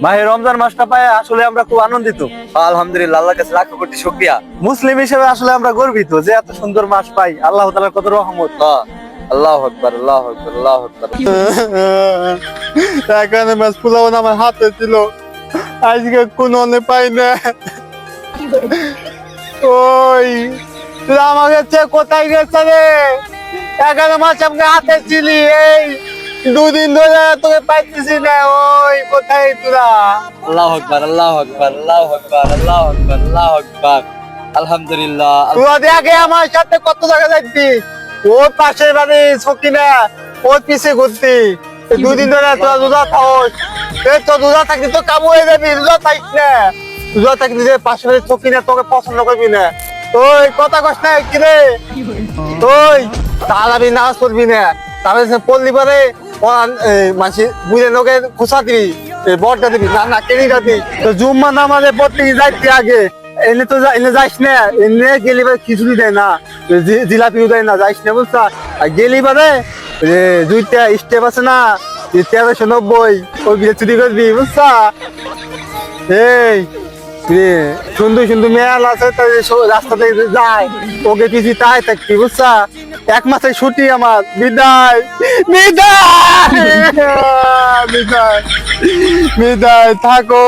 মাহে রমজান মাসটা পায় আসলে আমরা খুব আনন্দিত। আলহামদুলিল্লাহ, আল্লাহর কাছে লাখ কোটি শুকরিয়া। মুসলিম হিসেবে আসলে আমরা গর্বিত যে এত সুন্দর মাস পাই। আল্লাহ তাআলার কত রহমত। আল্লাহু আকবার, আল্লাহু আকবার, আল্লাহু আকবার। এখানে মাছ পোলাও আমার হাতে ছিল, আজকে কোনো পাই না। ওই তুই আমাকে চেয়ে কোথায় গেছে রে? এখানে মাছ আমাকে হাতে ছিলি, এই দুদিন ধরে তোকে পাইতেছি না। ওই কোথায় তোরা? আল্লাহু আকবার, আল্লাহু আকবার, আল্লাহু আকবার, আল্লাহু আকবার, আল্লাহু আকবার। আলহামদুলিল্লাহ। তোরা দেখে আমার সাথে কত জায়গা যাচ্ছি, ওর পাশের বাড়ি সকিনা, ওর পিছে ঘুরতি। দুদিন ধরে তোরা রোজা থাকস, তো রোজা থাকলে তো কাবু হয়ে যাবি। রোজা থাকস না, রোজা থাকলে যে পাশের বাড়ি সকিনা তোকে পছন্দ করবি না। ওই কথা কস না কিরে, তুই তাড়াতাড়ি নাচ করবি না, তাহলে পড়লি পরে মাসি বুঝে লোকে খুশা দিবি, বরটা দিবি না, না কেনি যাবি। তো জুম্মা নামাজে পড়তে যাইতি আগে, এনে তো এনে যাইস না, এনে গেলি বারে খিচুড়ি দেয় না, জিলাপিও দেয় না, যাইস না বুঝছা। আর গেলি বারে দুইটা স্টেপ আছে না, 1390, ওইগুলো চুরি করবি বুঝছা। এই সুন্দর সুন্দর মেয়াল আছে, রাস্তা থেকে যায়, ওকে কিছু তাই থাকবি বুঝছা। 1 মাসের ছুটি আমার, বিদায় বিদায় বিদায় বিদায়, থাকো।